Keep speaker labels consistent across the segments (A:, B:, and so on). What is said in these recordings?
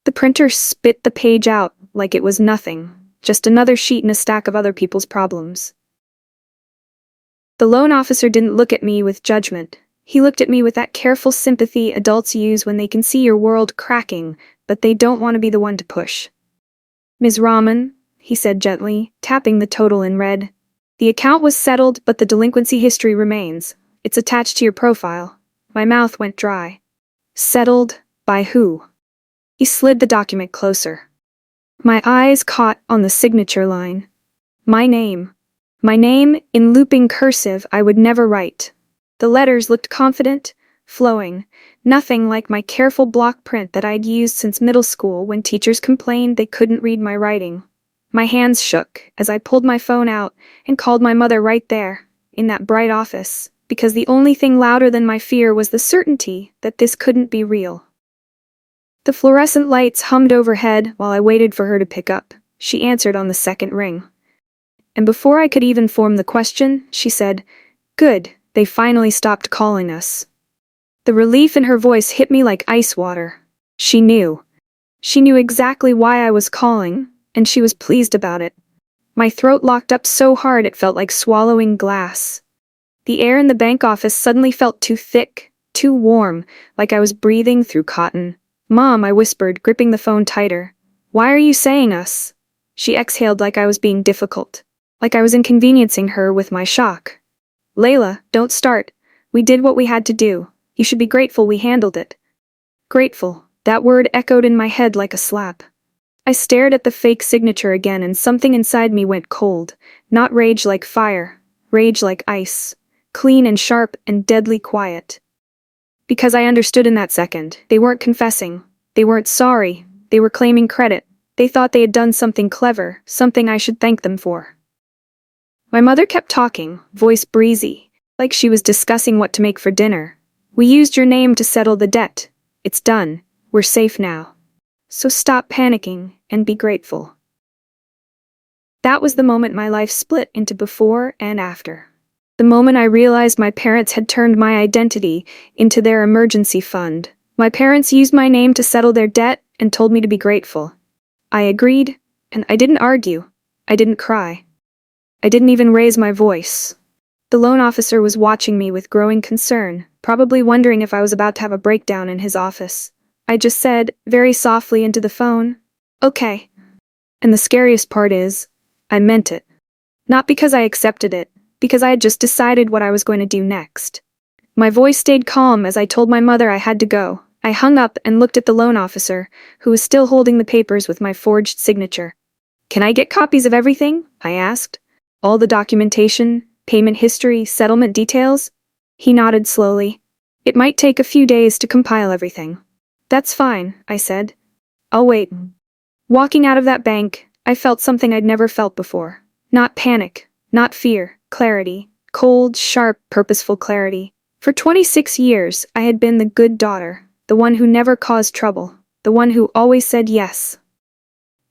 A: The printer spit the page out like it was nothing, just another sheet in a stack of other people's problems. The loan officer didn't look at me with judgment. He looked at me with that careful sympathy adults use when they can see your world cracking, but they don't want to be the one to push. "Ms. Rahman," he said gently, tapping the total in red. "The account was settled, but the delinquency history remains. It's attached to your profile." My mouth went dry. Settled? By who? He slid the document closer. My eyes caught on the signature line. My name. My name, in looping cursive I would never write. The letters looked confident, flowing, nothing like my careful block print that I'd used since middle school when teachers complained they couldn't read my writing. My hands shook as I pulled my phone out and called my mother right there, in that bright office, because the only thing louder than my fear was the certainty that this couldn't be real. The fluorescent lights hummed overhead while I waited for her to pick up. She answered on the second ring. And before I could even form the question, she said, "Good, they finally stopped calling us." The relief in her voice hit me like ice water. She knew. She knew exactly why I was calling, and she was pleased about it. My throat locked up so hard it felt like swallowing glass. The air in the bank office suddenly felt too thick, too warm, like I was breathing through cotton. "Mom," I whispered, gripping the phone tighter. "Why are you saying us?" She exhaled like I was being difficult, like I was inconveniencing her with my shock. "Layla, don't start. We did what we had to do. You should be grateful we handled it." Grateful, that word echoed in my head like a slap. I stared at the fake signature again and something inside me went cold, not rage like fire, rage like ice, clean and sharp and deadly quiet. Because I understood in that second, they weren't confessing, they weren't sorry, they were claiming credit. They thought they had done something clever, something I should thank them for. My mother kept talking, voice breezy, like she was discussing what to make for dinner. "We used your name to settle the debt. It's done. We're safe now. So stop panicking and be grateful." That was the moment my life split into before and after. The moment I realized my parents had turned my identity into their emergency fund. My parents used my name to settle their debt and told me to be grateful. I agreed, and I didn't argue. I didn't cry. I didn't even raise my voice. The loan officer was watching me with growing concern, probably wondering if I was about to have a breakdown in his office. I just said, very softly into the phone, "Okay." And the scariest part is, I meant it. Not because I accepted it, because I had just decided what I was going to do next. My voice stayed calm as I told my mother I had to go. I hung up and looked at the loan officer, who was still holding the papers with my forged signature. "Can I get copies of everything?" I asked. "All the documentation, payment history, settlement details?" He nodded slowly. "It might take a few days to compile everything." "That's fine," I said. "I'll wait." Walking out of that bank, I felt something I'd never felt before. Not panic, not fear, clarity. Cold, sharp, purposeful clarity. For 26 years, I had been the good daughter, the one who never caused trouble, the one who always said yes.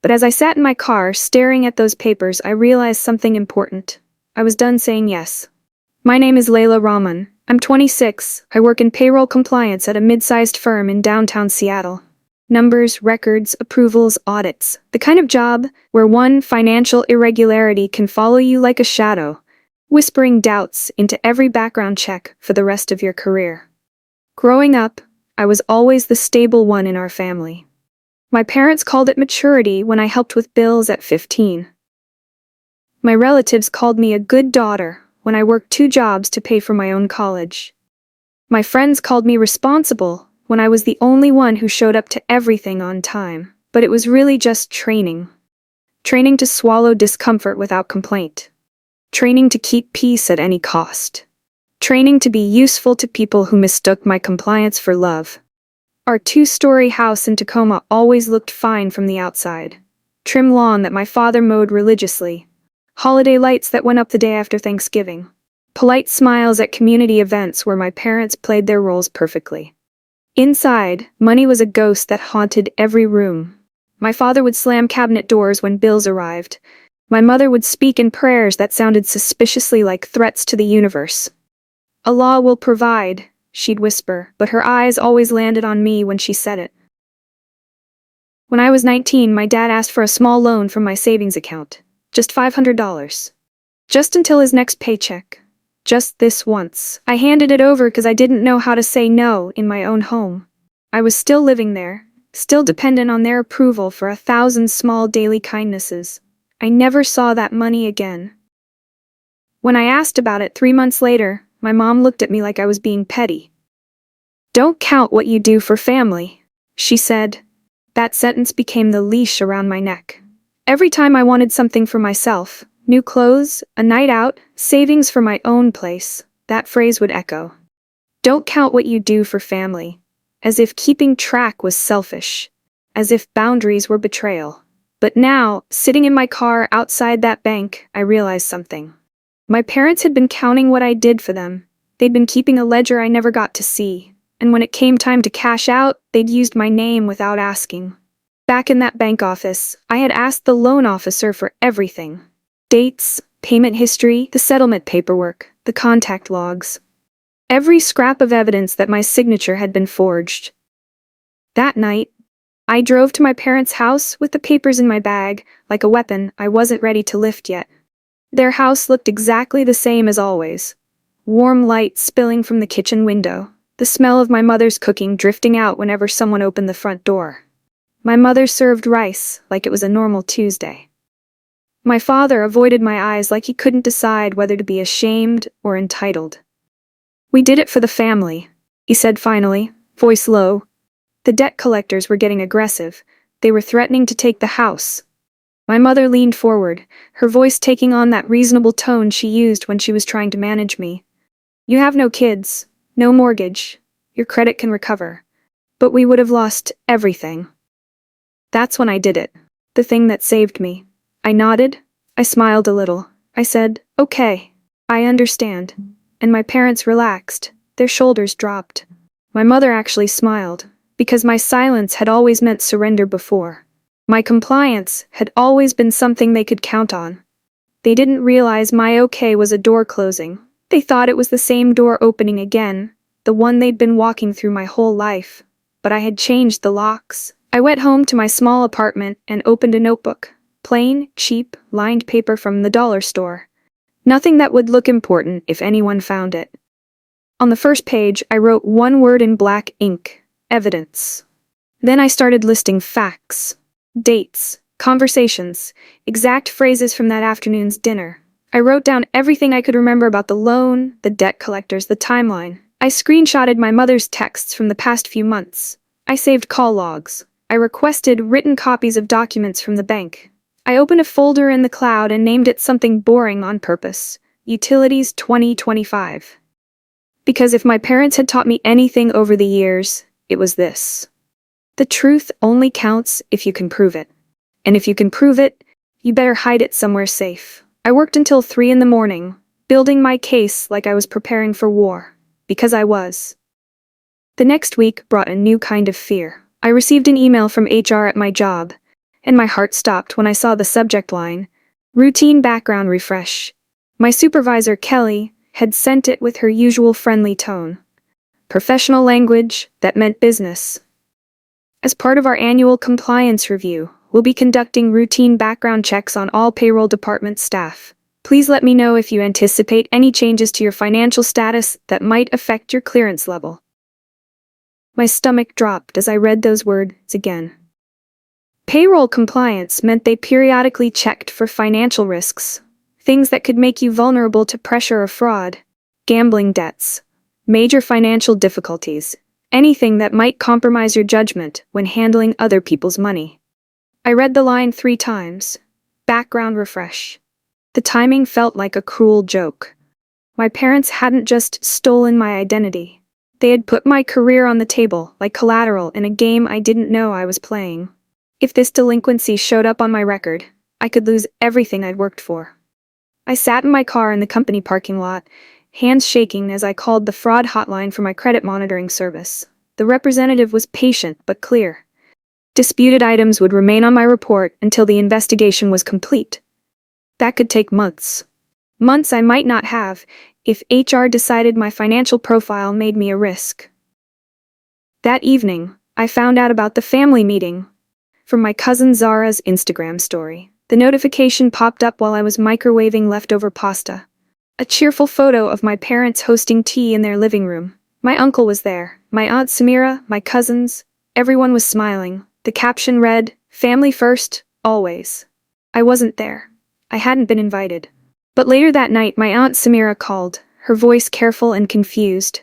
A: But as I sat in my car staring at those papers, I realized something important. I was done saying yes. "My name is Layla Rahman. I'm 26. I work in payroll compliance at a mid-sized firm in downtown Seattle. Numbers, records, approvals, audits. The kind of job where one financial irregularity can follow you like a shadow, whispering doubts into every background check for the rest of your career. Growing up, I was always the stable one in our family. My parents called it maturity when I helped with bills at 15. My relatives called me a good daughter when I worked 2 jobs to pay for my own college. My friends called me responsible when I was the only one who showed up to everything on time. But it was really just training. Training to swallow discomfort without complaint. Training to keep peace at any cost. Training to be useful to people who mistook my compliance for love. Our 2-story house in Tacoma always looked fine from the outside. Trim lawn that my father mowed religiously. Holiday lights that went up the day after Thanksgiving. Polite smiles at community events where my parents played their roles perfectly. Inside, money was a ghost that haunted every room. My father would slam cabinet doors when bills arrived. My mother would speak in prayers that sounded suspiciously like threats to the universe. "Allah will provide," she'd whisper, but her eyes always landed on me when she said it. When I was 19, my dad asked for a small loan from my savings account. Just $500. Just until his next paycheck. Just this once. I handed it over because I didn't know how to say no in my own home. I was still living there, still dependent on their approval for 1,000 small daily kindnesses. I never saw that money again. When I asked about it 3 months later, my mom looked at me like I was being petty. "Don't count what you do for family," she said. That sentence became the leash around my neck. Every time I wanted something for myself, new clothes, a night out, savings for my own place, that phrase would echo. Don't count what you do for family. As if keeping track was selfish. As if boundaries were betrayal. But now, sitting in my car outside that bank, I realized something. My parents had been counting what I did for them. They'd been keeping a ledger I never got to see. And when it came time to cash out, they'd used my name without asking. Back in that bank office, I had asked the loan officer for everything. Dates, payment history, the settlement paperwork, the contact logs. Every scrap of evidence that my signature had been forged. That night, I drove to my parents' house with the papers in my bag, like a weapon I wasn't ready to lift yet. Their house looked exactly the same as always. Warm light spilling from the kitchen window. The smell of my mother's cooking drifting out whenever someone opened the front door. My mother served rice like it was a normal Tuesday. My father avoided my eyes like he couldn't decide whether to be ashamed or entitled. "We did it for the family," he said finally, voice low. The debt collectors were getting aggressive. They were threatening to take the house. My mother leaned forward, her voice taking on that reasonable tone she used when she was trying to manage me. "You have no kids. No mortgage. Your credit can recover. But we would have lost everything." That's when I did it. The thing that saved me. I nodded. I smiled a little. I said, "Okay. I understand." And my parents relaxed. Their shoulders dropped. My mother actually smiled, because my silence had always meant surrender before. My compliance had always been something they could count on. They didn't realize my okay was a door closing. They thought it was the same door opening again, the one they'd been walking through my whole life. But I had changed the locks. I went home to my small apartment and opened a notebook. Plain, cheap, lined paper from the dollar store. Nothing that would look important if anyone found it. On the first page, I wrote one word in black ink: evidence. Then I started listing facts, dates, conversations, exact phrases from that afternoon's dinner. I wrote down everything I could remember about the loan, the debt collectors, the timeline. I screenshotted my mother's texts from the past few months. I saved call logs. I requested written copies of documents from the bank. I opened a folder in the cloud and named it something boring on purpose: Utilities 2025. Because if my parents had taught me anything over the years, it was this. The truth only counts if you can prove it. And if you can prove it, you better hide it somewhere safe. I worked until 3 in the morning, building my case like I was preparing for war. Because I was. The next week brought a new kind of fear. I received an email from HR at my job, and my heart stopped when I saw the subject line: routine background refresh. My supervisor, Kelly, had sent it with her usual friendly tone. Professional language that meant business. As part of our annual compliance review, we'll be conducting routine background checks on all payroll department staff. Please let me know if you anticipate any changes to your financial status that might affect your clearance level. My stomach dropped as I read those words again. Payroll compliance meant they periodically checked for financial risks, things that could make you vulnerable to pressure or fraud, gambling debts, major financial difficulties, anything that might compromise your judgment when handling other people's money. I read the line 3 times. Background refresh. The timing felt like a cruel joke. My parents hadn't just stolen my identity. They had put my career on the table like collateral in a game I didn't know I was playing. If this delinquency showed up on my record, I could lose everything I'd worked for. I sat in my car in the company parking lot, hands shaking as I called the fraud hotline for my credit monitoring service. The representative was patient but clear. Disputed items would remain on my report until the investigation was complete. That could take months. Months I might not have if HR decided my financial profile made me a risk. That evening, I found out about the family meeting. from my cousin Zara's Instagram story. The notification popped up while I was microwaving leftover pasta. A cheerful photo of my parents hosting tea in their living room. My uncle was there, my aunt Samira, my cousins. Everyone was smiling. The caption read, "Family first, always." I wasn't there. I hadn't been invited. But later that night, my aunt Samira called, her voice careful and confused.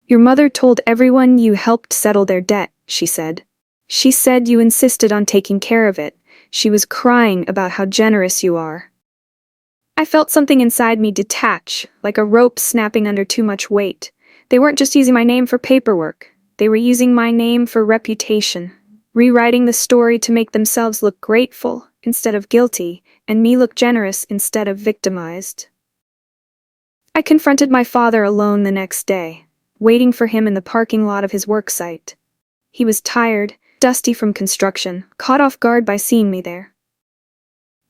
A: "Your mother told everyone you helped settle their debt," she said. "She said you insisted on taking care of it. She was crying about how generous you are." I felt something inside me detach, like a rope snapping under too much weight. They weren't just using my name for paperwork. They were using my name for reputation, rewriting the story to make themselves look grateful instead of guilty, and me look generous instead of victimized. I confronted my father alone the next day, waiting for him in the parking lot of his work site. He was tired, dusty from construction, caught off guard by seeing me there.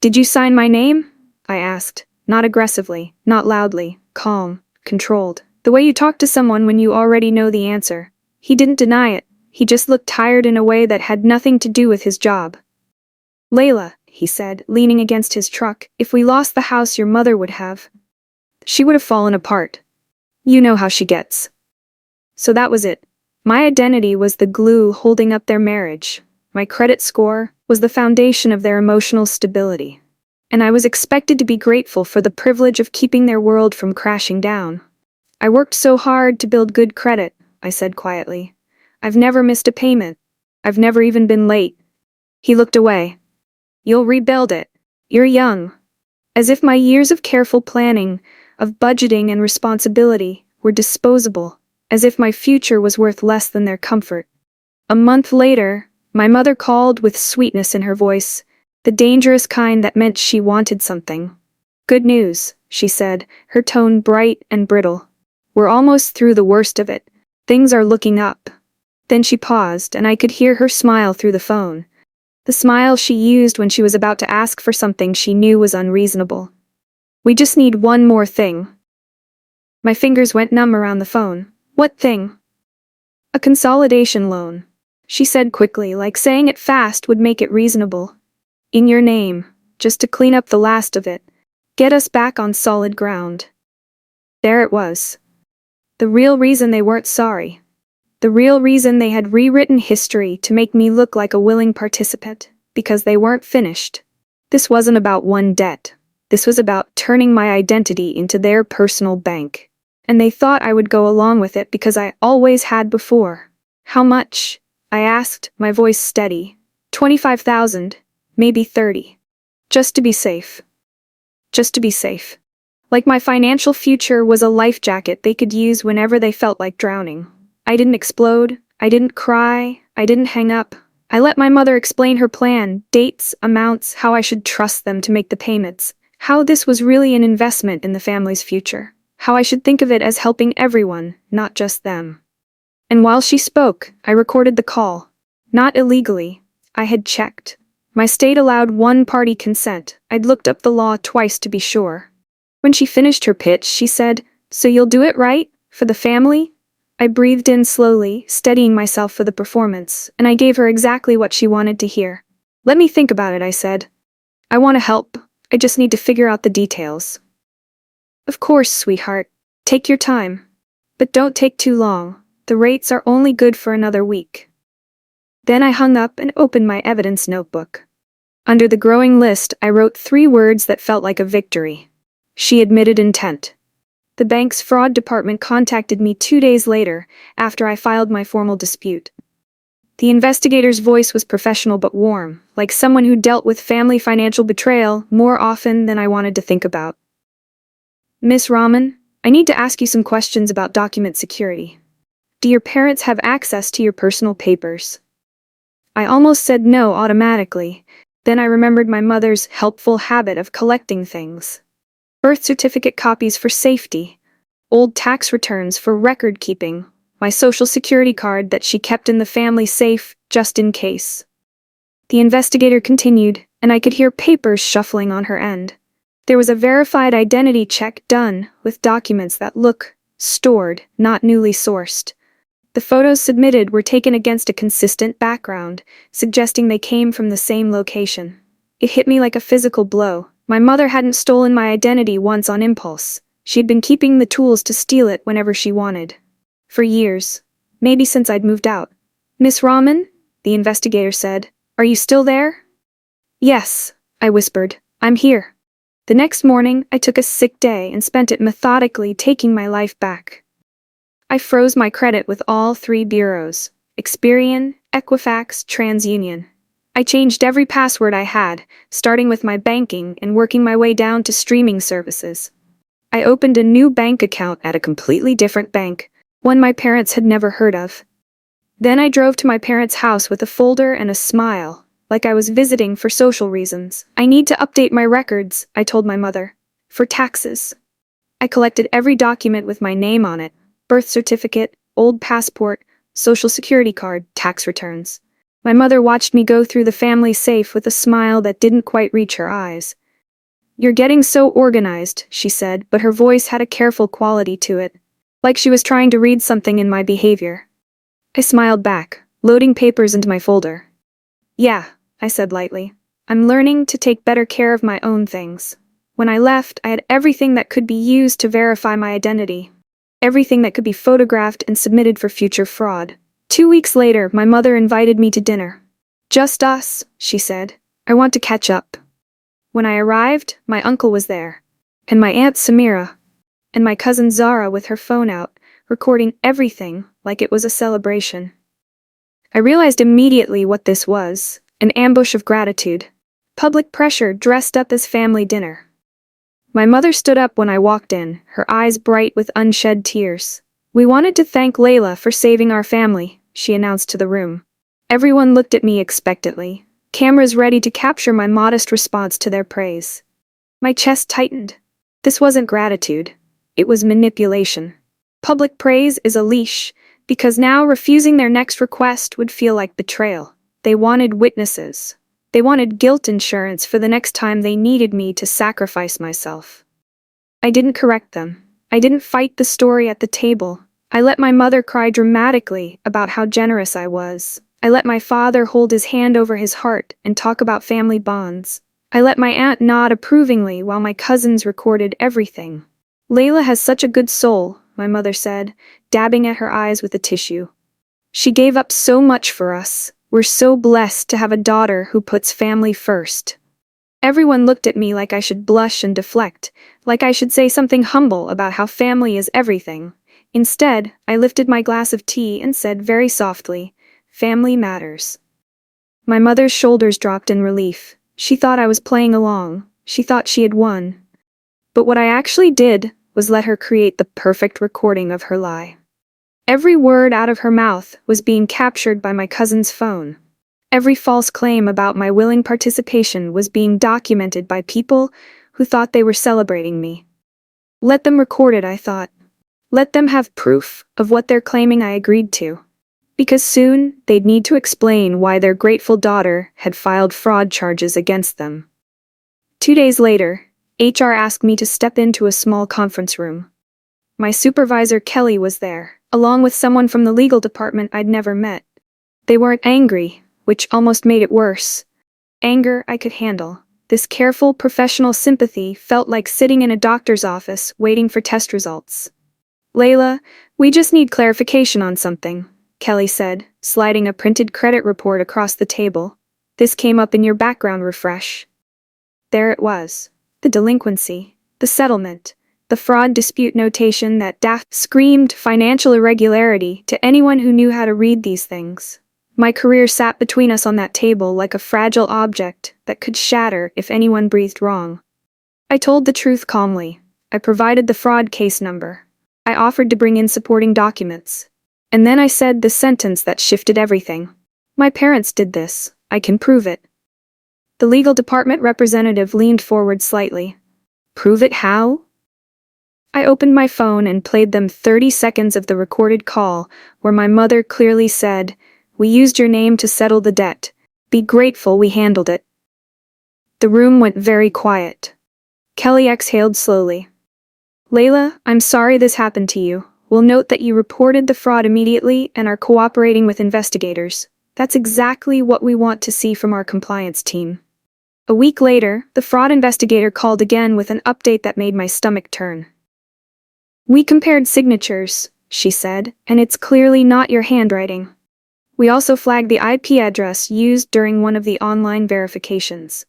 A: "Did you sign my name?" I asked, not aggressively, not loudly, calm, controlled. The way you talk to someone when you already know the answer. He didn't deny it. He just looked tired in a way that had nothing to do with his job. "Layla," he said, leaning against his truck, "if we lost the house your mother would have. She would have fallen apart. You know how she gets." So that was it. My identity was the glue holding up their marriage. My credit score was the foundation of their emotional stability. And I was expected to be grateful for the privilege of keeping their world from crashing down. "I worked so hard to build good credit," I said quietly. "I've never missed a payment. I've never even been late." He looked away. "You'll rebuild it. You're young." As if my years of careful planning, of budgeting and responsibility, were disposable. As if my future was worth less than their comfort. A month later, my mother called with sweetness in her voice, the dangerous kind that meant she wanted something. "Good news," she said, her tone bright and brittle. "We're almost through the worst of it. Things are looking up." Then she paused, and I could hear her smile through the phone. The smile she used when she was about to ask for something she knew was unreasonable. "We just need one more thing." My fingers went numb around the phone. "What thing?" "A consolidation loan," she said quickly, like saying it fast would make it reasonable. "In your name, just to clean up the last of it. Get us back on solid ground." There it was. The real reason they weren't sorry. The real reason they had rewritten history to make me look like a willing participant, because they weren't finished. This wasn't about one debt. This was about turning my identity into their personal bank. And they thought I would go along with it because I always had before. "How much?" I asked, my voice steady. 25,000, maybe 30. Just to be safe. Just to be safe. Like my financial future was a life jacket they could use whenever they felt like drowning. I didn't explode. I didn't cry. I didn't hang up. I let my mother explain her plan, dates, amounts, how I should trust them to make the payments, how this was really an investment in the family's future, how I should think of it as helping everyone, not just them. And while she spoke, I recorded the call. Not illegally. I had checked. My state allowed one-party consent. I'd looked up the law twice to be sure. When she finished her pitch, she said, "So you'll do it right? For the family?" I breathed in slowly, steadying myself for the performance, and I gave her exactly what she wanted to hear. "Let me think about it," I said. "I want to help. I just need to figure out the details." "Of course, sweetheart. Take your time. But don't take too long. The rates are only good for another week." Then I hung up and opened my evidence notebook. Under the growing list, I wrote 3 words that felt like a victory. She admitted intent. The bank's fraud department contacted me 2 days later, after I filed my formal dispute. The investigator's voice was professional but warm, like someone who dealt with family financial betrayal more often than I wanted to think about. "Miss Rahman, I need to ask you some questions about document security. Do your parents have access to your personal papers?" I almost said no automatically. Then I remembered my mother's helpful habit of collecting things. Birth certificate copies for safety, old tax returns for record keeping, my social security card that she kept in the family safe just in case. The investigator continued, and I could hear papers shuffling on her end. There was a verified identity check done, with documents that look stored, not newly sourced. The photos submitted were taken against a consistent background, suggesting they came from the same location. It hit me like a physical blow. My mother hadn't stolen my identity once on impulse. She'd been keeping the tools to steal it whenever she wanted. For years. Maybe since I'd moved out. "Miss Rahman?" the investigator said. "Are you still there?" "Yes," I whispered. "I'm here." The next morning, I took a sick day and spent it methodically taking my life back. I froze my credit with all 3 bureaus: Experian, Equifax, TransUnion. I changed every password I had, starting with my banking and working my way down to streaming services. I opened a new bank account at a completely different bank, one my parents had never heard of. Then I drove to my parents' house with a folder and a smile, like I was visiting for social reasons. "I need to update my records," I told my mother. "For taxes." I collected every document with my name on it: birth certificate, old passport, social security card, tax returns. My mother watched me go through the family safe with a smile that didn't quite reach her eyes. "You're getting so organized," she said, but her voice had a careful quality to it, like she was trying to read something in my behavior. I smiled back, loading papers into my folder. "Yeah," I said lightly. "I'm learning to take better care of my own things." When I left, I had everything that could be used to verify my identity. Everything that could be photographed and submitted for future fraud. 2 weeks later, my mother invited me to dinner. "Just us," she said. "I want to catch up." When I arrived, my uncle was there, and my aunt Samira, and my cousin Zara with her phone out, recording everything like it was a celebration. I realized immediately what this was: an ambush of gratitude. Public pressure dressed up as family dinner. My mother stood up when I walked in, her eyes bright with unshed tears. "We wanted to thank Layla for saving our family," she announced to the room. Everyone looked at me expectantly, cameras ready to capture my modest response to their praise. My chest tightened. This wasn't gratitude. It was manipulation. Public praise is a leash, because now refusing their next request would feel like betrayal. They wanted witnesses. They wanted guilt insurance for the next time they needed me to sacrifice myself. I didn't correct them. I didn't fight the story at the table. I let my mother cry dramatically about how generous I was. I let my father hold his hand over his heart and talk about family bonds. I let my aunt nod approvingly while my cousins recorded everything. "Layla has such a good soul," my mother said, dabbing at her eyes with a tissue. "She gave up so much for us. We're so blessed to have a daughter who puts family first." Everyone looked at me like I should blush and deflect, like I should say something humble about how family is everything. Instead, I lifted my glass of tea and said very softly, "Family matters." My mother's shoulders dropped in relief. She thought I was playing along. She thought she had won. But what I actually did was let her create the perfect recording of her lie. Every word out of her mouth was being captured by my cousin's phone. Every false claim about my willing participation was being documented by people who thought they were celebrating me. Let them record it, I thought. Let them have proof of what they're claiming I agreed to. Because soon, they'd need to explain why their grateful daughter had filed fraud charges against them. 2 days later, HR asked me to step into a small conference room. My supervisor Kelly was there, along with someone from the legal department I'd never met. They weren't angry, which almost made it worse. Anger I could handle. This careful, professional sympathy felt like sitting in a doctor's office waiting for test results. "Layla, we just need clarification on something," Kelly said, sliding a printed credit report across the table. "This came up in your background refresh." There it was. The delinquency. The settlement. The fraud dispute notation that screamed financial irregularity to anyone who knew how to read these things. My career sat between us on that table like a fragile object that could shatter if anyone breathed wrong. I told the truth calmly. I provided the fraud case number. I offered to bring in supporting documents. And then I said the sentence that shifted everything. "My parents did this. I can prove it." The legal department representative leaned forward slightly. "Prove it how?" I opened my phone and played them 30 seconds of the recorded call, where my mother clearly said, "We used your name to settle the debt. Be grateful we handled it." The room went very quiet. Kelly exhaled slowly. "Layla, I'm sorry this happened to you. We'll note that you reported the fraud immediately and are cooperating with investigators. That's exactly what we want to see from our compliance team." A week later, the fraud investigator called again with an update that made my stomach turn. "We compared signatures," she said, "and it's clearly not your handwriting. We also flagged the IP address used during one of the online verifications."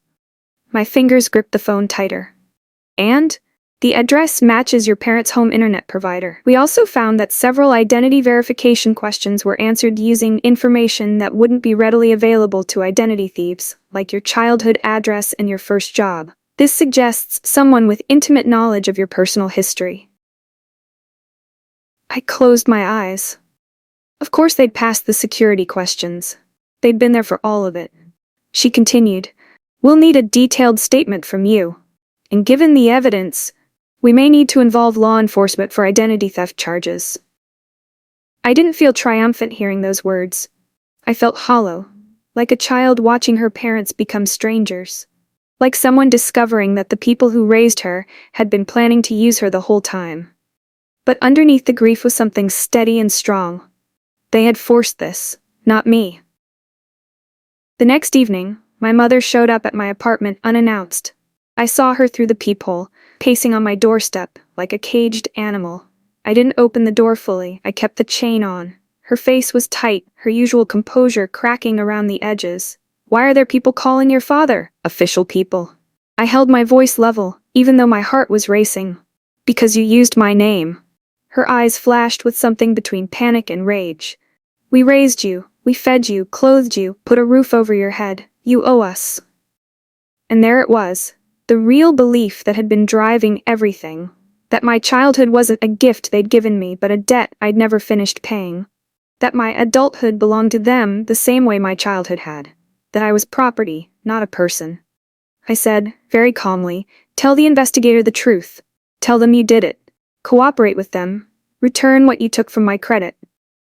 A: My fingers gripped the phone tighter. "And? The address matches your parents' home internet provider. We also found that several identity verification questions were answered using information that wouldn't be readily available to identity thieves, like your childhood address and your first job. This suggests someone with intimate knowledge of your personal history." I closed my eyes. Of course they'd passed the security questions. They'd been there for all of it. She continued, "We'll need a detailed statement from you. And given the evidence, we may need to involve law enforcement for identity theft charges." I didn't feel triumphant hearing those words. I felt hollow, like a child watching her parents become strangers. Like someone discovering that the people who raised her had been planning to use her the whole time. But underneath the grief was something steady and strong. They had forced this, not me. The next evening, my mother showed up at my apartment unannounced. I saw her through the peephole, pacing on my doorstep like a caged animal. I didn't open the door fully, I kept the chain on. Her face was tight, her usual composure cracking around the edges. "Why are there people calling your father?" "Official people." I held my voice level, even though my heart was racing. "Because you used my name." Her eyes flashed with something between panic and rage. "We raised you, we fed you, clothed you, put a roof over your head. You owe us." And there it was, the real belief that had been driving everything. That my childhood wasn't a gift they'd given me, but a debt I'd never finished paying. That my adulthood belonged to them the same way my childhood had. That I was property, not a person. I said, very calmly, "Tell the investigator the truth. Tell them you did it. Cooperate with them. Return what you took from my credit."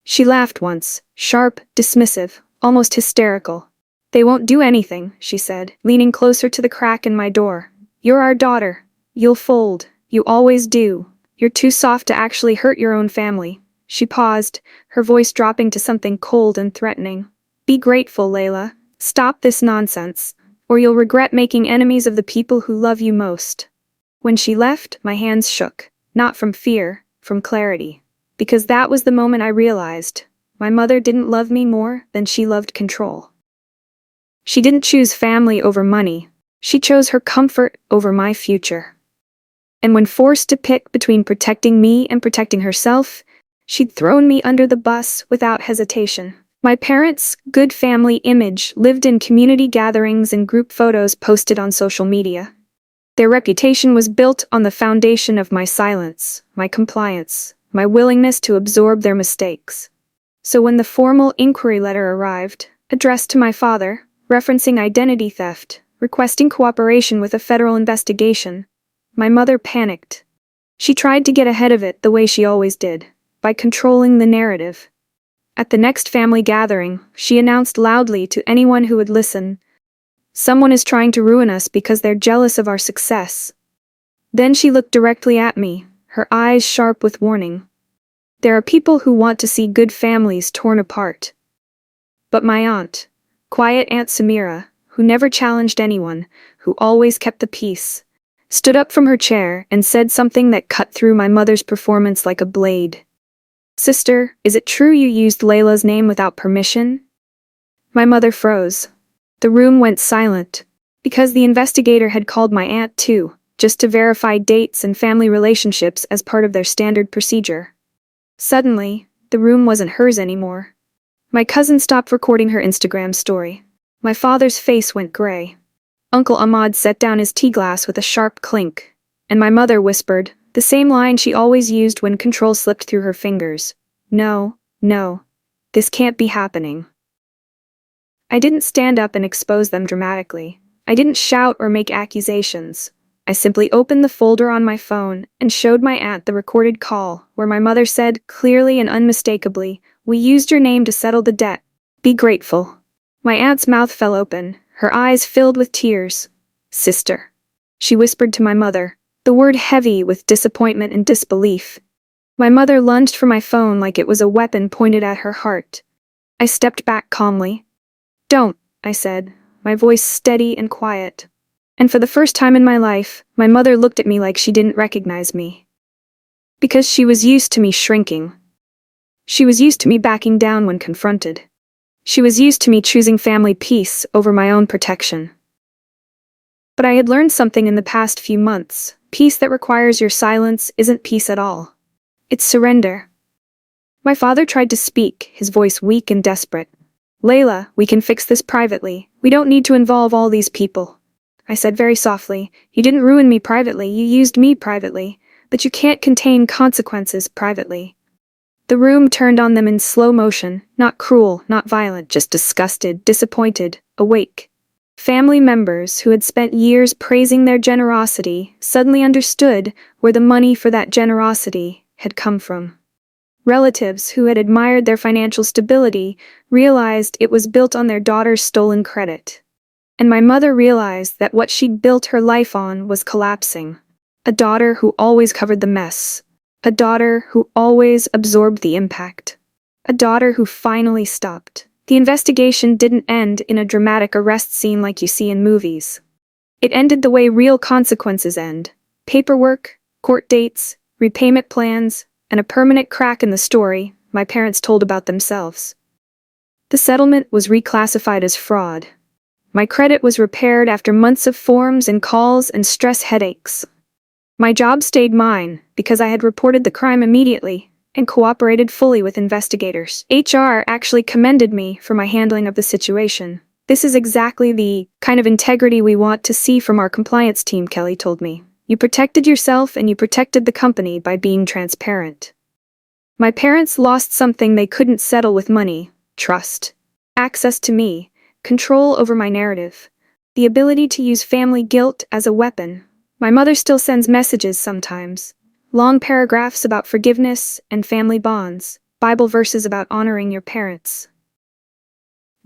A: She laughed once, sharp, dismissive, almost hysterical. "They won't do anything," she said, leaning closer to the crack in my door. "You're our daughter. You'll fold. You always do. You're too soft to actually hurt your own family." She paused, her voice dropping to something cold and threatening. "Be grateful, Layla. Stop this nonsense, or you'll regret making enemies of the people who love you most." When she left, my hands shook, not from fear, from clarity. Because that was the moment I realized, my mother didn't love me more than she loved control. She didn't choose family over money. She chose her comfort over my future. And when forced to pick between protecting me and protecting herself, she'd thrown me under the bus without hesitation. My parents' good family image lived in community gatherings and group photos posted on social media. Their reputation was built on the foundation of my silence, my compliance, my willingness to absorb their mistakes. So when the formal inquiry letter arrived, addressed to my father, referencing identity theft, requesting cooperation with a federal investigation, my mother panicked. She tried to get ahead of it the way she always did, by controlling the narrative. At the next family gathering, she announced loudly to anyone who would listen, "Someone is trying to ruin us because they're jealous of our success." Then she looked directly at me, her eyes sharp with warning. "There are people who want to see good families torn apart." But my aunt, quiet Aunt Samira, who never challenged anyone, who always kept the peace, stood up from her chair and said something that cut through my mother's performance like a blade. "Sister, is it true you used Layla's name without permission?" My mother froze. The room went silent, because the investigator had called my aunt too, just to verify dates and family relationships as part of their standard procedure. Suddenly, the room wasn't hers anymore. My cousin stopped recording her Instagram story. My father's face went gray. Uncle Ahmad set down his tea glass with a sharp clink, and my mother whispered, the same line she always used when control slipped through her fingers. "No, no. This can't be happening." I didn't stand up and expose them dramatically. I didn't shout or make accusations. I simply opened the folder on my phone and showed my aunt the recorded call, where my mother said, clearly and unmistakably, "We used your name to settle the debt. Be grateful." My aunt's mouth fell open, her eyes filled with tears. "Sister," she whispered to my mother, the word heavy with disappointment and disbelief. My mother lunged for my phone like it was a weapon pointed at her heart. I stepped back calmly. "Don't," I said, my voice steady and quiet. And for the first time in my life, my mother looked at me like she didn't recognize me. Because she was used to me shrinking. She was used to me backing down when confronted. She was used to me choosing family peace over my own protection. But I had learned something in the past few months. Peace that requires your silence isn't peace at all. It's surrender. My father tried to speak, his voice weak and desperate. "Layla, we can fix this privately. We don't need to involve all these people." I said very softly, "You didn't ruin me privately, you used me privately, but you can't contain consequences privately." The room turned on them in slow motion, not cruel, not violent, just disgusted, disappointed, awake. Family members who had spent years praising their generosity suddenly understood where the money for that generosity had come from. Relatives who had admired their financial stability realized it was built on their daughter's stolen credit. And my mother realized that what she'd built her life on was collapsing. A daughter who always covered the mess. A daughter who always absorbed the impact. A daughter who finally stopped. The investigation didn't end in a dramatic arrest scene like you see in movies. It ended the way real consequences end. Paperwork, court dates, repayment plans, and a permanent crack in the story my parents told about themselves. The settlement was reclassified as fraud. My credit was repaired after months of forms and calls and stress headaches. My job stayed mine because I had reported the crime immediately and cooperated fully with investigators. HR actually commended me for my handling of the situation. "This is exactly the kind of integrity we want to see from our compliance team," Kelly told me. "You protected yourself and you protected the company by being transparent." My parents lost something they couldn't settle with money: trust. Access to me. Control over my narrative. The ability to use family guilt as a weapon. My mother still sends messages sometimes. Long paragraphs about forgiveness and family bonds. Bible verses about honoring your parents.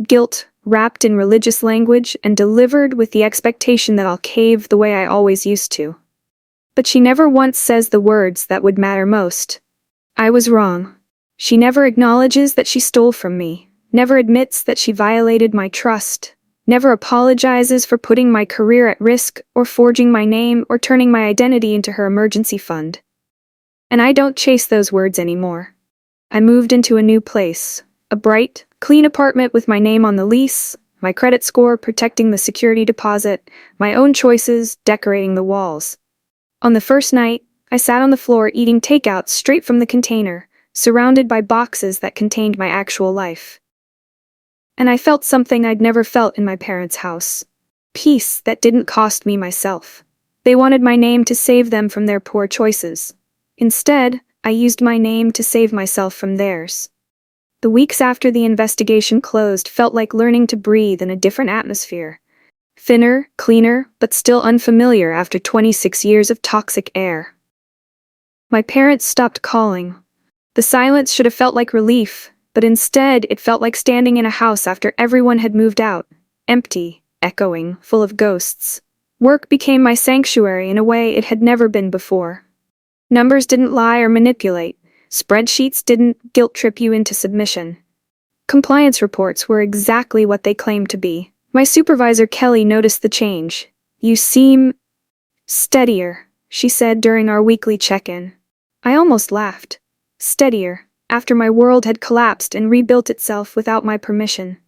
A: Guilt, wrapped in religious language and delivered with the expectation that I'll cave the way I always used to. But she never once says the words that would matter most. I was wrong. She never acknowledges that she stole from me. Never admits that she violated my trust, never apologizes for putting my career at risk or forging my name or turning my identity into her emergency fund. And I don't chase those words anymore. I moved into a new place, a bright, clean apartment with my name on the lease, my credit score protecting the security deposit, my own choices decorating the walls. On the first night, I sat on the floor eating takeout straight from the container, surrounded by boxes that contained my actual life. And I felt something I'd never felt in my parents' house. Peace that didn't cost me myself. They wanted my name to save them from their poor choices. Instead, I used my name to save myself from theirs. The weeks after the investigation closed felt like learning to breathe in a different atmosphere. Thinner, cleaner, but still unfamiliar after 26 years of toxic air. My parents stopped calling. The silence should have felt like relief, but instead it felt like standing in a house after everyone had moved out. Empty, echoing, full of ghosts. Work became my sanctuary in a way it had never been before. Numbers didn't lie or manipulate. Spreadsheets didn't guilt-trip you into submission. Compliance reports were exactly what they claimed to be. My supervisor Kelly noticed the change. "You seem steadier," she said during our weekly check-in. I almost laughed. Steadier, after my world had collapsed and rebuilt itself without my permission.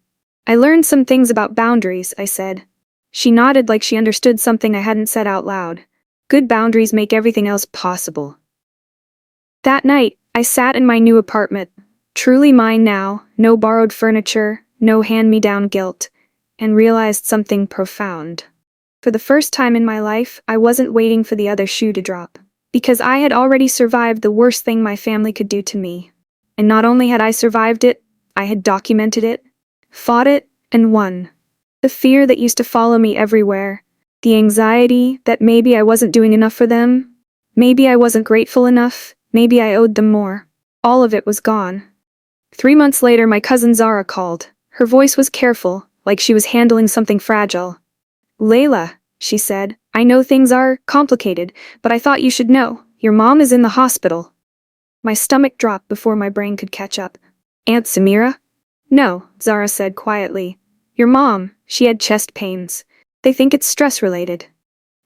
A: "I learned some things about boundaries," I said. She nodded like she understood something I hadn't said out loud. Good boundaries make everything else possible. That night, I sat in my new apartment, truly mine now, no borrowed furniture, no hand-me-down guilt, and realized something profound. For the first time in my life, I wasn't waiting for the other shoe to drop. Because I had already survived the worst thing my family could do to me. And not only had I survived it, I had documented it, fought it, and won. The fear that used to follow me everywhere, the anxiety that maybe I wasn't doing enough for them, maybe I wasn't grateful enough, maybe I owed them more. All of it was gone. 3 months later, my cousin Zara called. Her voice was careful, like she was handling something fragile. "Layla," she said, "I know things are complicated, but I thought you should know. Your mom is in the hospital." My stomach dropped before my brain could catch up. Aunt Samira? No, Zara said quietly. Your mom, she had chest pains. They think it's stress-related.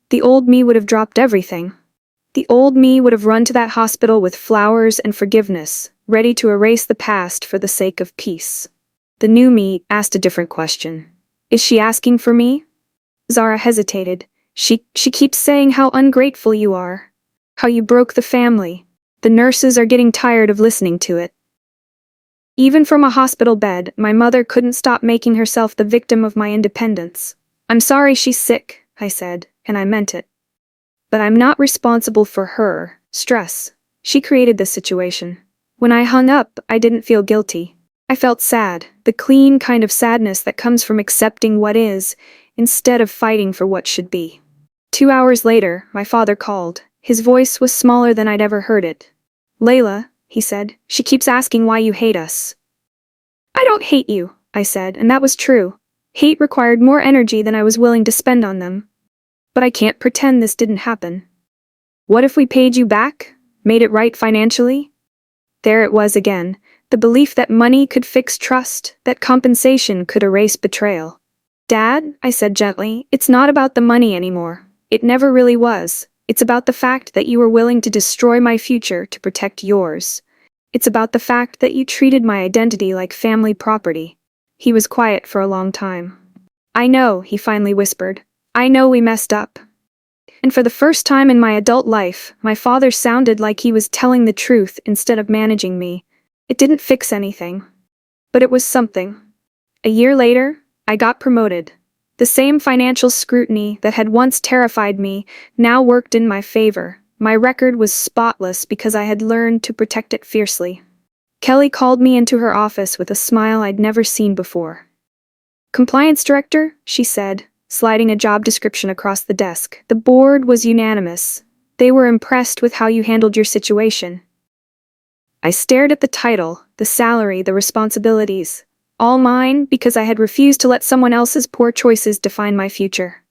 A: The old me would have dropped everything. The old me would have run to that hospital with flowers and forgiveness, ready to erase the past for the sake of peace. The new me asked a different question. Is she asking for me? Zara hesitated. She keeps saying how ungrateful you are. How you broke the family. The nurses are getting tired of listening to it. Even from a hospital bed, my mother couldn't stop making herself the victim of my independence. I'm sorry she's sick, I said, and I meant it. But I'm not responsible for her stress. She created this situation. When I hung up, I didn't feel guilty. I felt sad, the clean kind of sadness that comes from accepting what is, instead of fighting for what should be. 2 hours later, my father called. His voice was smaller than I'd ever heard it. Layla, he said, she keeps asking why you hate us. I don't hate you, I said, and that was true. Hate required more energy than I was willing to spend on them. But I can't pretend this didn't happen. What if we paid you back? Made it right financially? There it was again, the belief that money could fix trust, that compensation could erase betrayal. Dad, I said gently, it's not about the money anymore. It never really was. It's about the fact that you were willing to destroy my future to protect yours. It's about the fact that you treated my identity like family property. He was quiet for a long time. I know, he finally whispered. I know we messed up. And for the first time in my adult life, my father sounded like he was telling the truth instead of managing me. It didn't fix anything. But it was something. A year later, I got promoted. The same financial scrutiny that had once terrified me now worked in my favor. My record was spotless because I had learned to protect it fiercely. Kelly called me into her office with a smile I'd never seen before. Compliance director, she said, sliding a job description across the desk. The board was unanimous. They were impressed with how you handled your situation. I stared at the title, the salary, the responsibilities. All mine because I had refused to let someone else's poor choices define my future.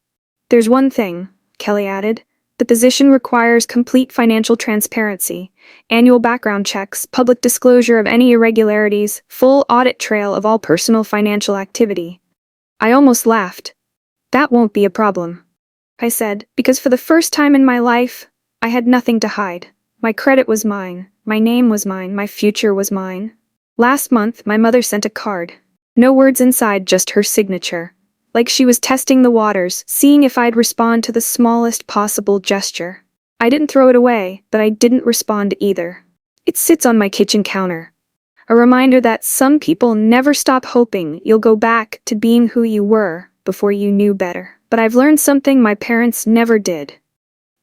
A: There's one thing, Kelly added. The position requires complete financial transparency, annual background checks, public disclosure of any irregularities, full audit trail of all personal financial activity. I almost laughed. That won't be a problem, I said, because for the first time in my life, I had nothing to hide. My credit was mine, my name was mine, my future was mine. Last month, my mother sent a card. No words inside, just her signature. Like she was testing the waters, seeing if I'd respond to the smallest possible gesture. I didn't throw it away, but I didn't respond either. It sits on my kitchen counter. A reminder that some people never stop hoping you'll go back to being who you were before you knew better. But I've learned something my parents never did.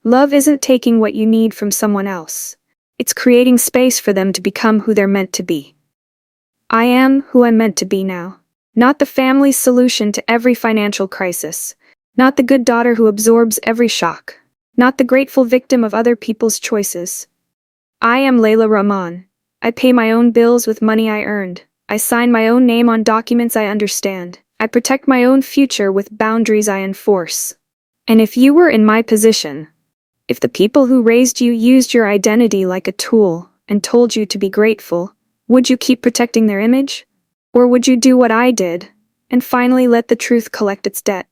A: Love isn't taking what you need from someone else. It's creating space for them to become who they're meant to be. I am who I'm meant to be now. Not the family's solution to every financial crisis. Not the good daughter who absorbs every shock. Not the grateful victim of other people's choices. I am Layla Rahman. I pay my own bills with money I earned. I sign my own name on documents I understand. I protect my own future with boundaries I enforce. And if you were in my position, if the people who raised you used your identity like a tool and told you to be grateful, would you keep protecting their image? Or would you do what I did, and finally let the truth collect its debt?